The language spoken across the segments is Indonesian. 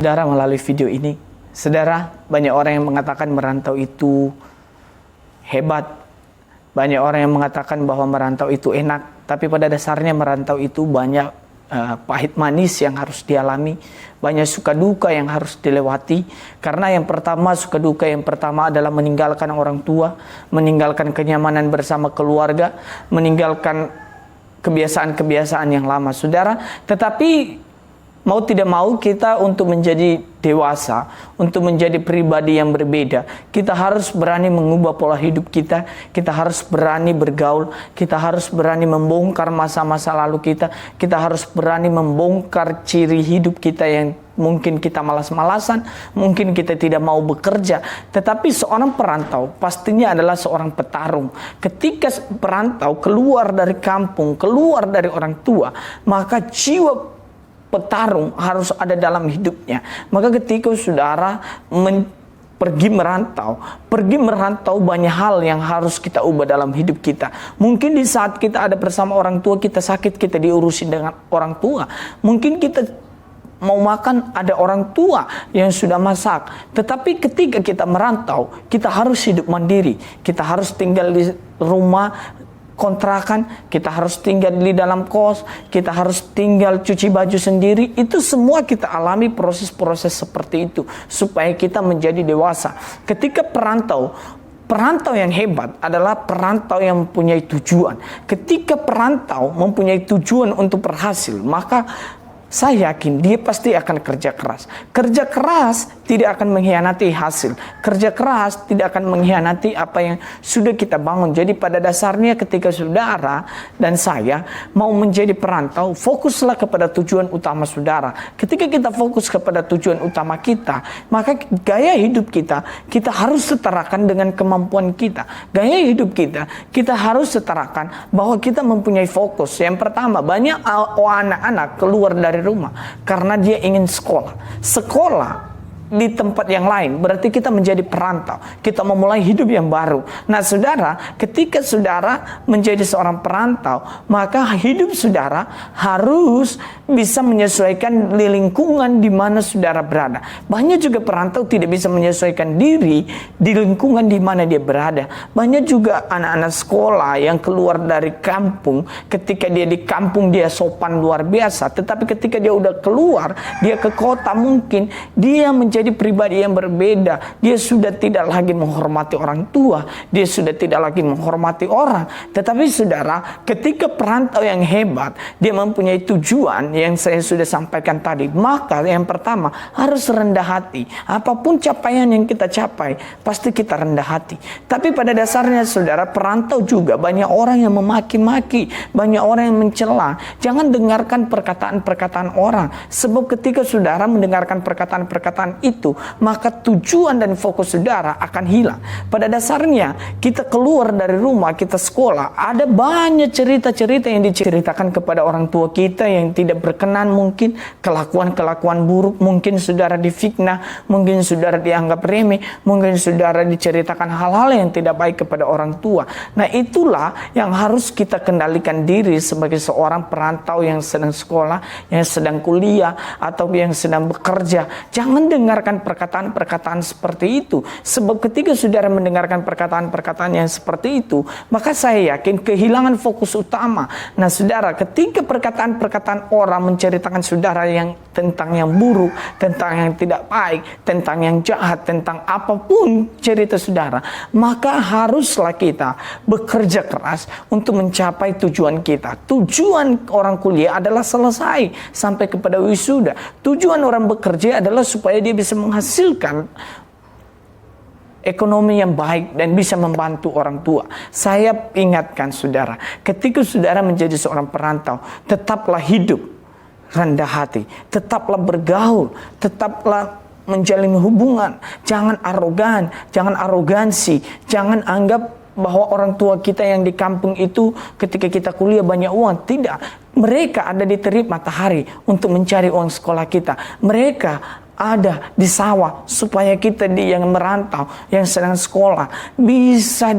Saudara, melalui video ini, saudara, banyak orang yang mengatakan merantau itu hebat. Banyak orang yang mengatakan bahwa merantau itu enak. Tapi pada dasarnya merantau itu banyak pahit manis yang harus dialami. Banyak suka duka yang harus dilewati. Karena yang pertama, suka duka yang pertama adalah meninggalkan orang tua, meninggalkan kenyamanan bersama keluarga, meninggalkan kebiasaan-kebiasaan yang lama, saudara. Tetapi mau tidak mau kita untuk menjadi dewasa, untuk menjadi pribadi yang berbeda, kita harus berani mengubah pola hidup kita, kita harus berani bergaul, kita harus berani membongkar masa-masa lalu kita harus berani membongkar ciri hidup kita yang mungkin kita malas-malasan, mungkin kita tidak mau bekerja. Tetapi seorang perantau pastinya adalah seorang petarung. Ketika perantau keluar dari kampung, keluar dari orang tua, maka jiwa petarung harus ada dalam hidupnya. Maka ketika saudara pergi merantau banyak hal yang harus kita ubah dalam hidup kita. Mungkin di saat kita ada bersama orang tua, kita sakit, kita diurusin dengan orang tua. Mungkin kita mau makan, ada orang tua yang sudah masak. Tetapi ketika kita merantau, kita harus hidup mandiri. Kita harus tinggal di rumah kontrakan, kita harus tinggal di dalam kos, kita harus tinggal cuci baju sendiri. Itu semua kita alami proses-proses seperti itu supaya kita menjadi dewasa. Ketika perantau yang hebat adalah perantau yang mempunyai tujuan. Ketika perantau mempunyai tujuan untuk berhasil, maka saya yakin dia pasti akan kerja keras. Kerja keras tidak akan mengkhianati hasil. Kerja keras tidak akan mengkhianati apa yang sudah kita bangun. Jadi pada dasarnya ketika saudara dan saya mau menjadi perantau, fokuslah kepada tujuan utama saudara. Ketika kita fokus kepada tujuan utama kita, maka gaya hidup kita harus setarakan dengan kemampuan kita. Gaya hidup kita harus setarakan bahwa kita mempunyai fokus. Yang pertama, banyak anak-anak keluar dari rumah karena dia ingin sekolah di tempat yang lain, berarti kita menjadi perantau. Kita memulai hidup yang baru. Nah saudara, ketika saudara menjadi seorang perantau, maka hidup saudara harus bisa menyesuaikan di lingkungan di mana saudara berada. Banyak juga perantau tidak bisa menyesuaikan diri di lingkungan di mana dia berada. Banyak juga anak-anak sekolah yang keluar dari kampung. Ketika dia di kampung dia sopan luar biasa, tetapi ketika dia udah keluar, dia ke kota, mungkin dia menjadi pribadi yang berbeda. Dia sudah tidak lagi menghormati orang tua, dia sudah tidak lagi menghormati orang. Tetapi saudara, ketika perantau yang hebat, dia mempunyai tujuan yang saya sudah sampaikan tadi, maka yang pertama harus rendah hati. Apapun capaian yang kita capai, pasti kita rendah hati. Tapi pada dasarnya saudara, perantau juga banyak orang yang memaki-maki, banyak orang yang mencela. Jangan dengarkan perkataan-perkataan orang, sebab ketika saudara mendengarkan perkataan-perkataan itu, maka tujuan dan fokus saudara akan hilang. Pada dasarnya kita keluar dari rumah, kita sekolah, ada banyak cerita-cerita yang diceritakan kepada orang tua kita yang tidak berkenan, mungkin kelakuan-kelakuan buruk, mungkin saudara difitnah, mungkin saudara dianggap remeh, mungkin saudara diceritakan hal-hal yang tidak baik kepada orang tua. Nah itulah yang harus kita kendalikan diri sebagai seorang perantau yang sedang sekolah, yang sedang kuliah, atau yang sedang bekerja. Jangan dengarkan perkataan-perkataan seperti itu, sebab ketika saudara mendengarkan perkataan-perkataan yang seperti itu, maka saya yakin kehilangan fokus utama. Nah saudara, ketika perkataan-perkataan orang menceritakan saudara yang tentang yang buruk, tentang yang tidak baik, tentang yang jahat, tentang apapun cerita saudara, maka haruslah kita bekerja keras untuk mencapai tujuan kita. Tujuan orang kuliah adalah selesai sampai kepada wisuda. Tujuan orang bekerja adalah supaya dia bisa menghasilkan ekonomi yang baik dan bisa membantu orang tua. Saya ingatkan saudara, ketika saudara menjadi seorang perantau, tetaplah hidup rendah hati, tetaplah bergaul, tetaplah menjalin hubungan. Jangan arogan, jangan arogansi, jangan anggap bahwa orang tua kita yang di kampung itu ketika kita kuliah banyak uang. Tidak, mereka ada di terik matahari untuk mencari uang sekolah kita. Mereka ada di sawah supaya kita yang merantau, yang sedang sekolah, bisa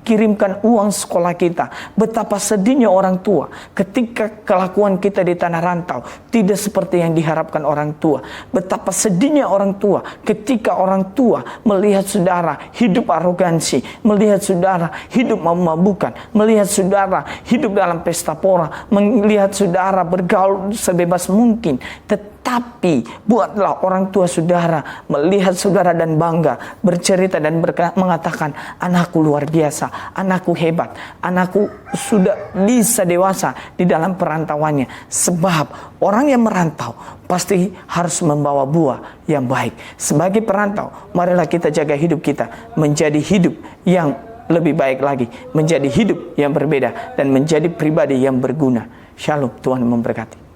kirimkan uang sekolah kita. Betapa sedihnya orang tua ketika kelakuan kita di tanah rantau tidak seperti yang diharapkan orang tua. Betapa sedihnya orang tua ketika orang tua melihat saudara hidup arogansi, melihat saudara hidup mabuk-mabukan, melihat saudara hidup dalam pesta pora, melihat saudara bergaul sebebas mungkin. Tetapi buatlah orang tua saudara melihat saudara dan bangga, bercerita dan mengatakan, anakku luar biasa, anakku hebat, anakku sudah bisa dewasa di dalam perantauannya. Sebab orang yang merantau pasti harus membawa buah yang baik. Sebagai perantau, marilah kita jaga hidup kita menjadi hidup yang lebih baik lagi, menjadi hidup yang berbeda, dan menjadi pribadi yang berguna. Shalom, Tuhan memberkati.